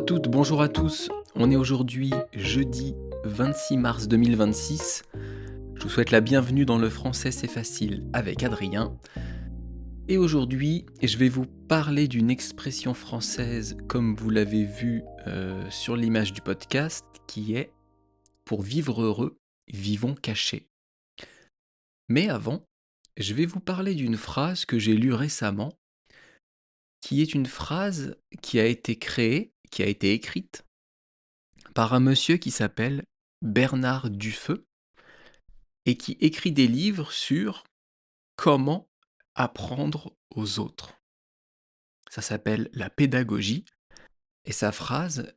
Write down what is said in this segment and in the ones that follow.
à toutes, bonjour à tous. On est aujourd'hui jeudi 26 mars 2026. Je vous souhaite la bienvenue dans Le Français c'est facile avec Adrien. Et aujourd'hui, je vais vous parler d'une expression française comme vous l'avez vu sur l'image du podcast qui est pour vivre heureux, vivons cachés. Mais avant, je vais vous parler d'une phrase que j'ai lue récemment qui est une phrase qui a été créée, qui a été écrite par un monsieur qui s'appelle Bernard Dufeu et qui écrit des livres sur comment apprendre aux autres. Ça s'appelle la pédagogie et sa phrase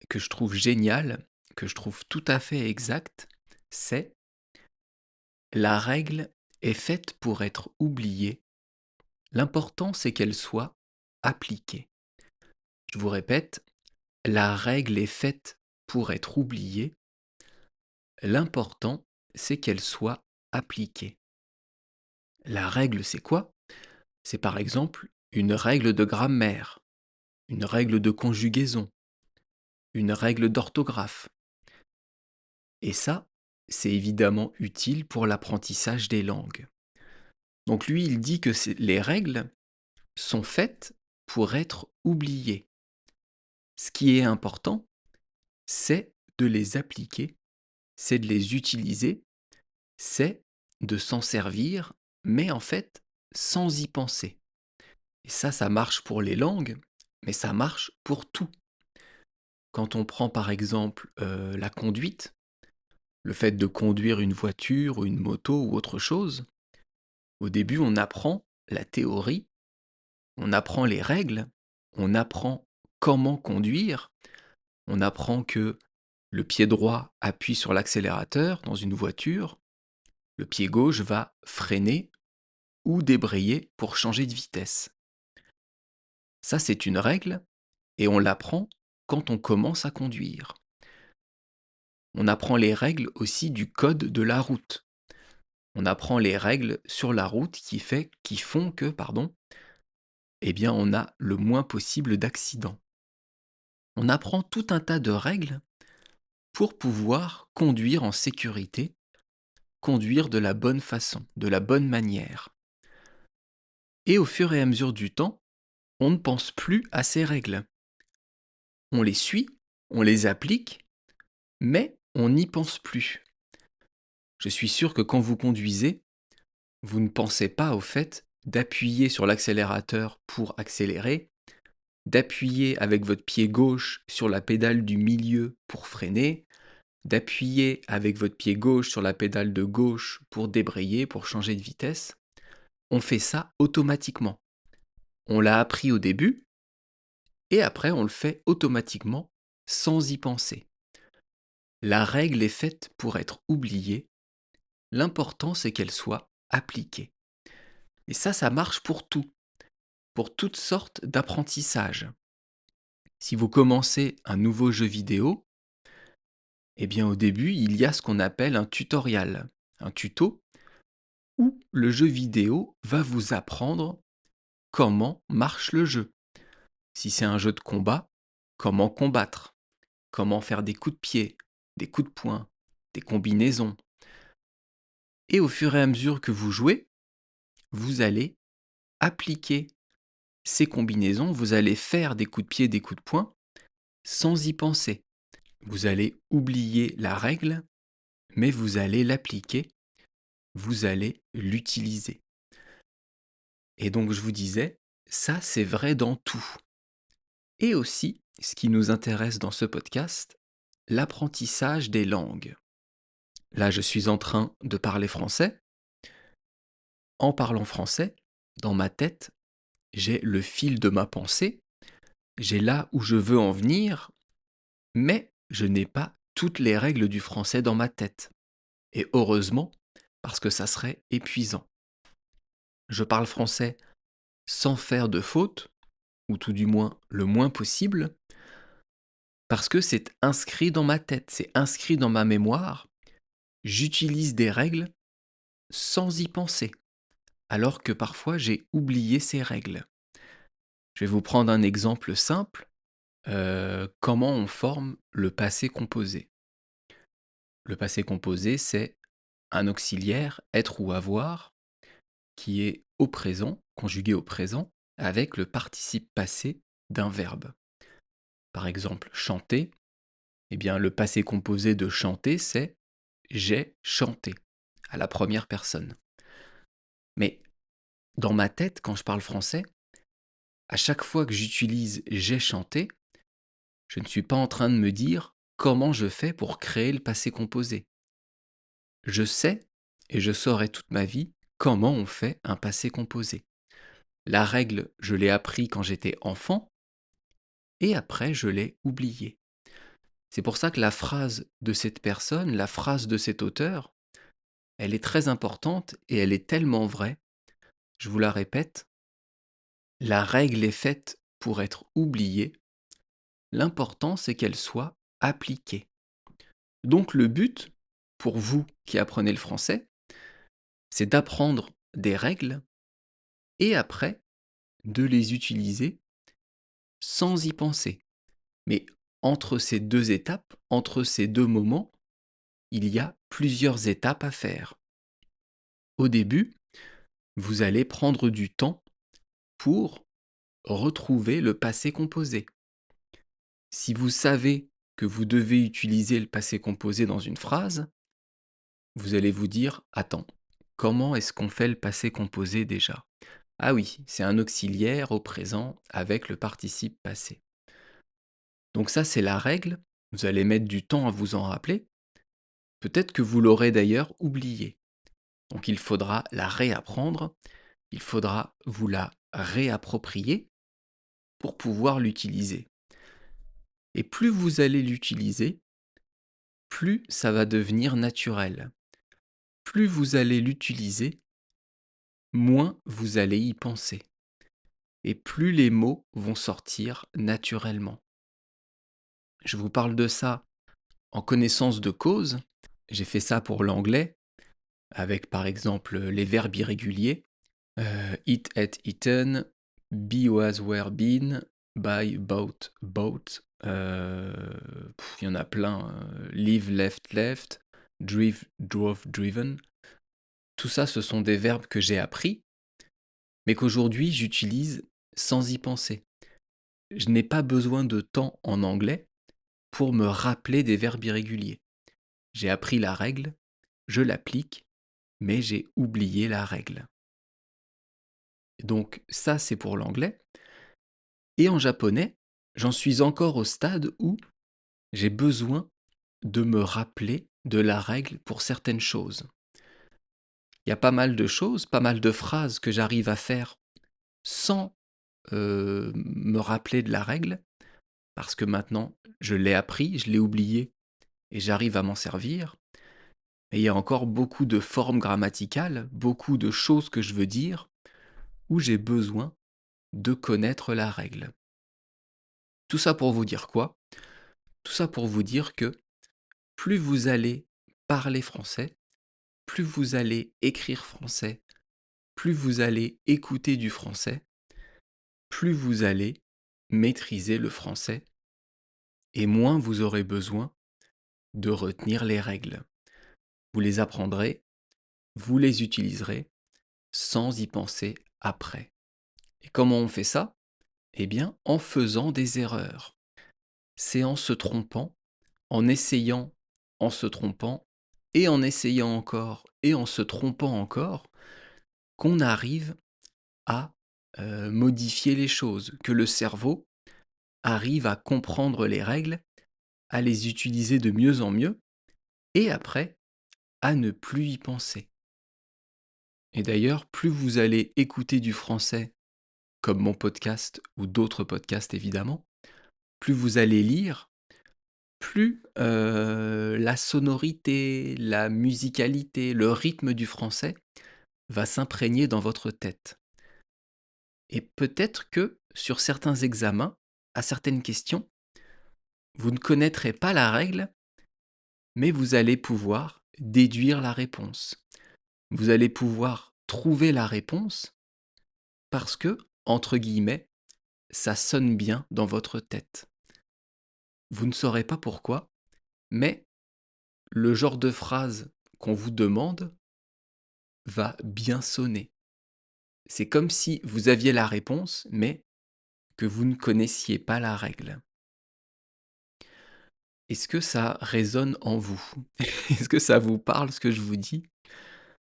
que je trouve géniale, que je trouve tout à fait exacte, c'est: la règle est faite pour être oubliée, l'important c'est qu'elle soit appliquée. Je vous répète, la règle est faite pour être oubliée, l'important c'est qu'elle soit appliquée. La règle, c'est quoi? C'est par exemple une règle de grammaire, une règle de conjugaison, une règle d'orthographe. Et ça, c'est évidemment utile pour l'apprentissage des langues. Donc lui, il dit que les règles sont faites pour être oubliées. Ce qui est important, c'est de les appliquer, c'est de les utiliser, c'est de s'en servir, mais en fait, sans y penser. Et ça marche pour les langues, mais ça marche pour tout. Quand on prend par exemple la conduite, le fait de conduire une voiture ou une moto ou autre chose, au début on apprend la théorie, on apprend les règles, on apprend comment conduire, on apprend que le pied droit appuie sur l'accélérateur dans une voiture, le pied gauche va freiner ou débrayer pour changer de vitesse. Ça c'est une règle et on l'apprend quand on commence à conduire. On apprend les règles aussi du code de la route. On apprend les règles sur la route qui font que, eh bien, on a le moins possible d'accidents. On apprend tout un tas de règles pour pouvoir conduire en sécurité, conduire de la bonne façon, de la bonne manière. Et au fur et à mesure du temps, on ne pense plus à ces règles. On les suit, on les applique, mais on n'y pense plus. Je suis sûr que quand vous conduisez, vous ne pensez pas au fait d'appuyer sur l'accélérateur pour accélérer, d'appuyer avec votre pied gauche sur la pédale du milieu pour freiner, d'appuyer avec votre pied gauche sur la pédale de gauche pour débrayer, pour changer de vitesse. On fait ça automatiquement. On l'a appris au début et après on le fait automatiquement sans y penser. La règle est faite pour être oubliée, l'important c'est qu'elle soit appliquée. Et ça marche pour tout, pour toutes sortes d'apprentissages. Si vous commencez un nouveau jeu vidéo, eh bien au début, il y a ce qu'on appelle un tutoriel, un tuto, où le jeu vidéo va vous apprendre comment marche le jeu. Si c'est un jeu de combat, comment combattre, comment faire des coups de pied, des coups de poing, des combinaisons. Et au fur et à mesure que vous jouez, vous allez appliquer ces combinaisons, vous allez faire des coups de pied, des coups de poing, sans y penser. Vous allez oublier la règle, mais vous allez l'appliquer, vous allez l'utiliser. Et donc je vous disais, ça c'est vrai dans tout. Et aussi, ce qui nous intéresse dans ce podcast, l'apprentissage des langues. Là, je suis en train de parler français. En parlant français, dans ma tête, j'ai le fil de ma pensée, j'ai là où je veux en venir, mais je n'ai pas toutes les règles du français dans ma tête. Et heureusement, parce que ça serait épuisant. Je parle français sans faire de fautes, ou tout du moins le moins possible, parce que c'est inscrit dans ma tête, c'est inscrit dans ma mémoire. J'utilise des règles sans y penser, alors que parfois j'ai oublié ces règles. Je vais vous prendre un exemple simple. comment on forme le passé composé? Le passé composé, c'est un auxiliaire, être ou avoir, qui est au présent, conjugué au présent, avec le participe passé d'un verbe. Par exemple, chanter, eh bien le passé composé de chanter, c'est j'ai chanté, à la première personne. Mais dans ma tête, quand je parle français, à chaque fois que j'utilise j'ai chanté, je ne suis pas en train de me dire comment je fais pour créer le passé composé. Je sais, et je saurai toute ma vie, comment on fait un passé composé. La règle, je l'ai appris quand j'étais enfant, et après je l'ai oubliée. C'est pour ça que la phrase de cette personne, la phrase de cet auteur, elle est très importante et elle est tellement vraie. Je vous la répète, la règle est faite pour être oubliée, l'important c'est qu'elle soit appliquée. Donc le but, pour vous qui apprenez le français, c'est d'apprendre des règles et après de les utiliser sans y penser. Mais entre ces deux étapes, entre ces deux moments, il y a plusieurs étapes à faire. Au début, vous allez prendre du temps pour retrouver le passé composé. Si vous savez que vous devez utiliser le passé composé dans une phrase, vous allez vous dire, attends, comment est-ce qu'on fait le passé composé déjà? Ah oui, c'est un auxiliaire au présent avec le participe passé. Donc ça, c'est la règle. Vous allez mettre du temps à vous en rappeler. Peut-être que vous l'aurez d'ailleurs oublié. Donc il faudra la réapprendre, il faudra vous la réapproprier pour pouvoir l'utiliser. Et plus vous allez l'utiliser, plus ça va devenir naturel. Plus vous allez l'utiliser, moins vous allez y penser. Et plus les mots vont sortir naturellement. Je vous parle de ça en connaissance de cause. J'ai fait ça pour l'anglais, avec par exemple les verbes irréguliers. Eat, ate, eaten, be, was, were, been, buy, bought, bought. Il y en a plein. Live, left, left. Drive, drove, driven. Tout ça, ce sont des verbes que j'ai appris, mais qu'aujourd'hui j'utilise sans y penser. Je n'ai pas besoin de temps en anglais pour me rappeler des verbes irréguliers. J'ai appris la règle, je l'applique, mais j'ai oublié la règle. Donc ça, c'est pour l'anglais. Et en japonais, j'en suis encore au stade où j'ai besoin de me rappeler de la règle pour certaines choses. Il y a pas mal de choses, pas mal de phrases que j'arrive à faire sans me rappeler de la règle, parce que maintenant je l'ai appris, je l'ai oublié et j'arrive à m'en servir. Et il y a encore beaucoup de formes grammaticales, beaucoup de choses que je veux dire, où j'ai besoin de connaître la règle. Tout ça pour vous dire quoi? Tout ça pour vous dire que plus vous allez parler français, plus vous allez écrire français, plus vous allez écouter du français, plus vous allez maîtriser le français et moins vous aurez besoin de retenir les règles. Vous les apprendrez, vous les utiliserez sans y penser après. Et comment on fait ça? Eh bien, en faisant des erreurs. C'est en se trompant, en essayant, en se trompant, et en essayant encore, et en se trompant encore, qu'on arrive à modifier les choses, que le cerveau arrive à comprendre les règles, à les utiliser de mieux en mieux, et après, à ne plus y penser. Et d'ailleurs, plus vous allez écouter du français, comme mon podcast ou d'autres podcasts évidemment, plus vous allez lire, plus la sonorité, la musicalité, le rythme du français va s'imprégner dans votre tête. Et peut-être que sur certains examens, à certaines questions, vous ne connaîtrez pas la règle, mais vous allez pouvoir déduire la réponse. Vous allez pouvoir trouver la réponse parce que, entre guillemets, ça sonne bien dans votre tête. vous ne saurez pas pourquoi, mais le genre de phrase qu'on vous demande va bien sonner. C'est comme si vous aviez la réponse, mais que vous ne connaissiez pas la règle. Est-ce que ça résonne en vous? Est-ce que ça vous parle ce que je vous dis?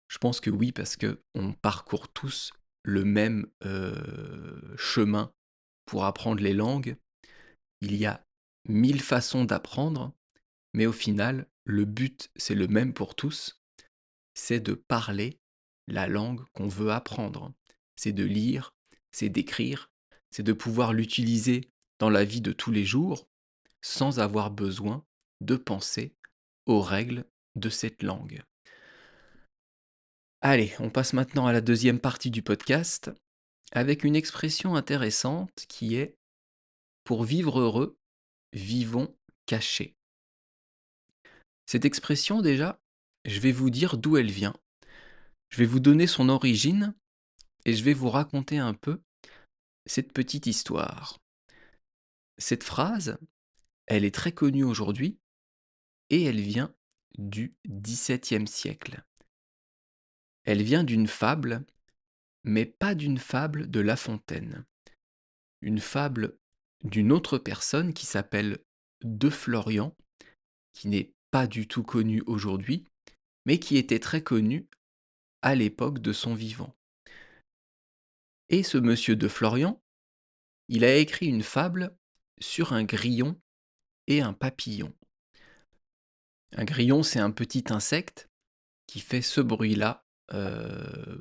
Je pense que oui, parce que on parcourt tous le même, chemin pour apprendre les langues. Il y a 1000 façons d'apprendre, mais au final, le but, c'est le même pour tous, c'est de parler la langue qu'on veut apprendre. C'est de lire, c'est d'écrire, c'est de pouvoir l'utiliser dans la vie de tous les jours sans avoir besoin de penser aux règles de cette langue. Allez, on passe maintenant à la deuxième partie du podcast avec une expression intéressante qui est pour vivre heureux, vivons cachés. Cette expression déjà, je vais vous dire d'où elle vient. Je vais vous donner son origine et je vais vous raconter un peu cette petite histoire. Cette phrase, elle est très connue aujourd'hui et elle vient du XVIIe siècle. Elle vient d'une fable, mais pas d'une fable de La Fontaine. Une fable d'une autre personne qui s'appelle De Florian, qui n'est pas du tout connu aujourd'hui, mais qui était très connu à l'époque de son vivant. Et ce monsieur de Florian, il a écrit une fable sur un grillon et un papillon. Un grillon, c'est un petit insecte qui fait ce bruit-là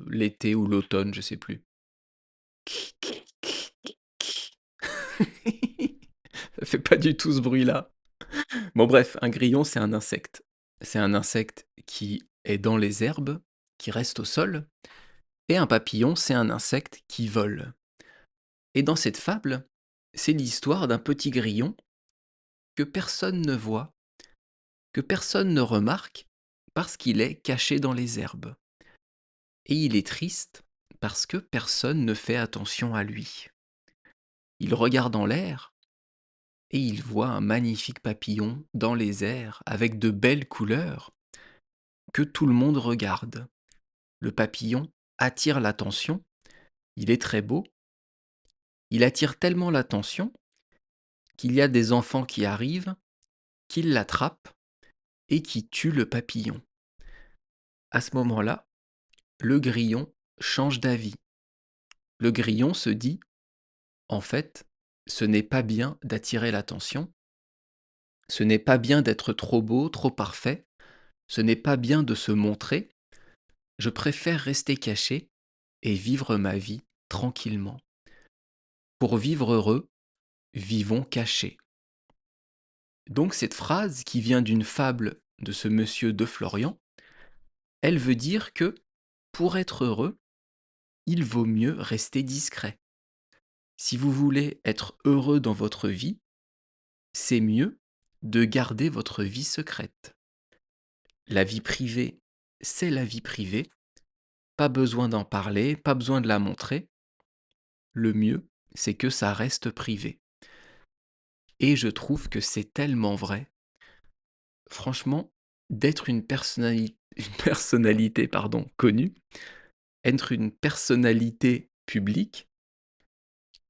l'été ou l'automne, je sais plus. Ça fait pas du tout ce bruit-là. Bon bref, un grillon, c'est un insecte. C'est un insecte qui est dans les herbes, qui reste au sol, et un papillon, c'est un insecte qui vole. Et dans cette fable, c'est l'histoire d'un petit grillon que personne ne voit, que personne ne remarque, parce qu'il est caché dans les herbes. Et il est triste parce que personne ne fait attention à lui. Il regarde en l'air et il voit un magnifique papillon dans les airs avec de belles couleurs que tout le monde regarde. Le papillon attire l'attention, il est très beau, il attire tellement l'attention qu'il y a des enfants qui arrivent, qui l'attrapent et qui tuent le papillon. À ce moment-là, le grillon change d'avis. Le grillon se dit, en fait, ce n'est pas bien d'attirer l'attention, ce n'est pas bien d'être trop beau, trop parfait, ce n'est pas bien de se montrer, je préfère rester caché et vivre ma vie tranquillement. Pour vivre heureux, vivons cachés. Donc cette phrase qui vient d'une fable de ce monsieur de Florian, elle veut dire que pour être heureux, il vaut mieux rester discret. Si vous voulez être heureux dans votre vie, c'est mieux de garder votre vie secrète. La vie privée, c'est la vie privée. Pas besoin d'en parler, pas besoin de la montrer. Le mieux, c'est que ça reste privé. Et je trouve que c'est tellement vrai. Franchement, d'être une personnalité connue, être une personnalité publique,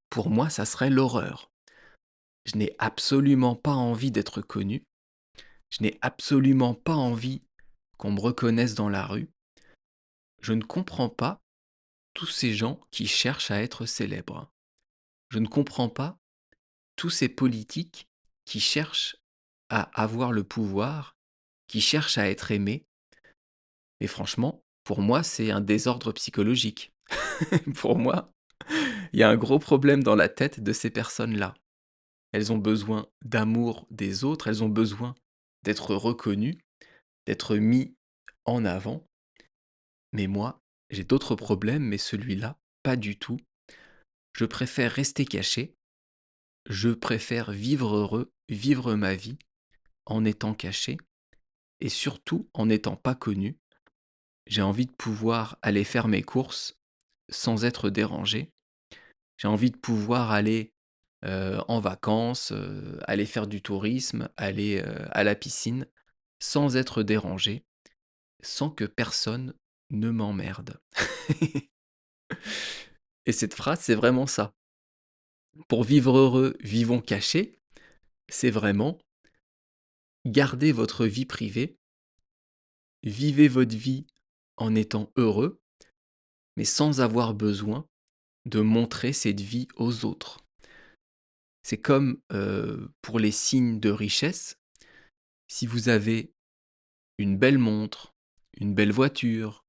pour moi, ça serait l'horreur. Je n'ai absolument pas envie d'être connu. Je n'ai absolument pas envie qu'on me reconnaisse dans la rue. Je ne comprends pas tous ces gens qui cherchent à être célèbres. Je ne comprends pas tous ces politiques qui cherchent à avoir le pouvoir, qui cherchent à être aimés. Et franchement, pour moi, c'est un désordre psychologique. Pour moi, il y a un gros problème dans la tête de ces personnes-là. Elles ont besoin d'amour des autres, elles ont besoin d'être reconnues, d'être mis en avant. Mais moi, j'ai d'autres problèmes, mais celui-là, pas du tout. Je préfère rester caché, je préfère vivre heureux, vivre ma vie en étant caché et surtout en n'étant pas connu. J'ai envie de pouvoir aller faire mes courses sans être dérangé. J'ai envie de pouvoir aller en vacances, aller faire du tourisme, aller, à la piscine, sans être dérangé, sans que personne ne m'emmerde. Et cette phrase, c'est vraiment ça. Pour vivre heureux, vivons cachés, c'est vraiment gardez votre vie privée, vivez votre vie en étant heureux, mais sans avoir besoin de montrer cette vie aux autres. C'est comme pour les signes de richesse, si vous avez une belle montre, une belle voiture,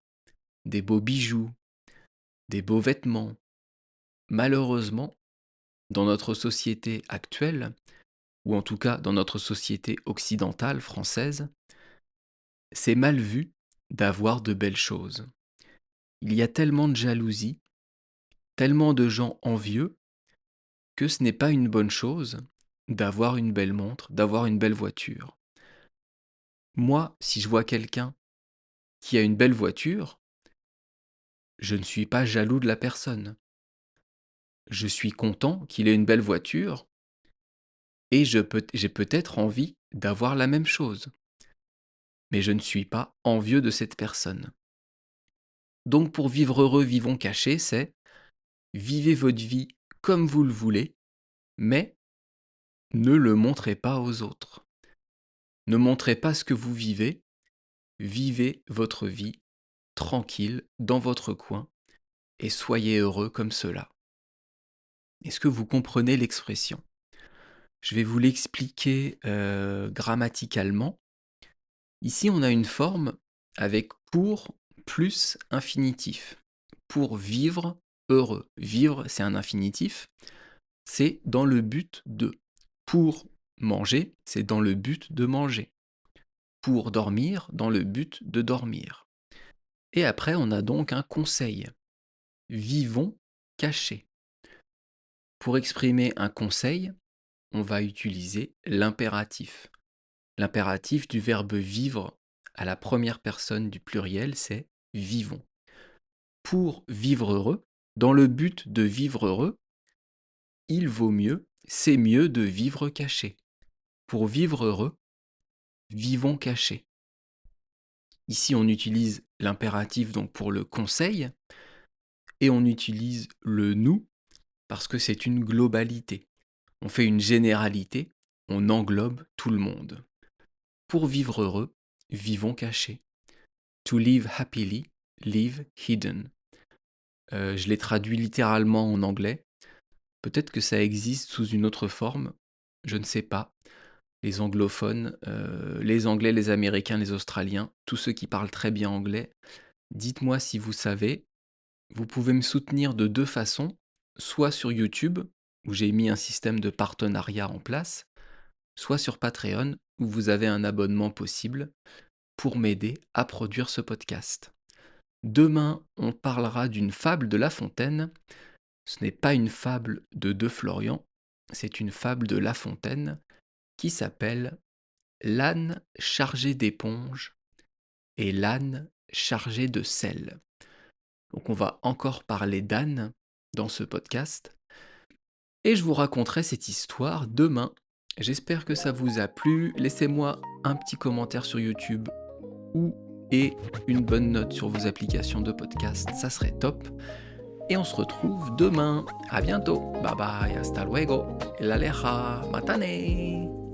des beaux bijoux, des beaux vêtements, malheureusement, dans notre société actuelle, ou en tout cas dans notre société occidentale, française, c'est mal vu d'avoir de belles choses. Il y a tellement de jalousie, tellement de gens envieux, que ce n'est pas une bonne chose d'avoir une belle montre, d'avoir une belle voiture. Moi, si je vois quelqu'un qui a une belle voiture, je ne suis pas jaloux de la personne. Je suis content qu'il ait une belle voiture et j'ai peut-être envie d'avoir la même chose. Mais je ne suis pas envieux de cette personne. Donc pour vivre heureux, vivons cachés, c'est vivez votre vie comme vous le voulez, mais ne le montrez pas aux autres. Ne montrez pas ce que vous vivez, vivez votre vie tranquille dans votre coin et soyez heureux comme cela. Est-ce que vous comprenez l'expression? Je vais vous l'expliquer grammaticalement. Ici, on a une forme avec pour plus infinitif. Pour vivre heureux. Vivre, c'est un infinitif. C'est dans le but de. Pour manger, c'est dans le but de manger. Pour dormir, dans le but de dormir. Et après, on a donc un conseil. Vivons cachés. Pour exprimer un conseil, on va utiliser l'impératif. L'impératif du verbe vivre à la première personne du pluriel, c'est vivons. Pour vivre heureux, dans le but de vivre heureux, il vaut mieux, c'est mieux de vivre caché. Pour vivre heureux, vivons cachés. Ici, on utilise l'impératif donc pour le conseil et on utilise le nous parce que c'est une globalité. On fait une généralité, on englobe tout le monde. Pour vivre heureux, vivons cachés. To live happily, live hidden. Je l'ai traduit littéralement en anglais. Peut-être que ça existe sous une autre forme, je ne sais pas. Les anglophones, les Anglais, les Américains, les Australiens, tous ceux qui parlent très bien anglais, dites-moi si vous savez. Vous pouvez me soutenir de deux façons, soit sur YouTube, où j'ai mis un système de partenariat en place, soit sur Patreon, où vous avez un abonnement possible pour m'aider à produire ce podcast. Demain, on parlera d'une fable de La Fontaine. Ce n'est pas une fable de Florian, c'est une fable de La Fontaine qui s'appelle L'âne chargé d'éponge et l'âne chargé de sel. Donc on va encore parler d'âne dans ce podcast. Et je vous raconterai cette histoire demain. J'espère que ça vous a plu. Laissez-moi un petit commentaire sur YouTube ou et une bonne note sur vos applications de podcast, ça serait top. Et on se retrouve demain. À bientôt. Bye bye, hasta luego. La leja, matane.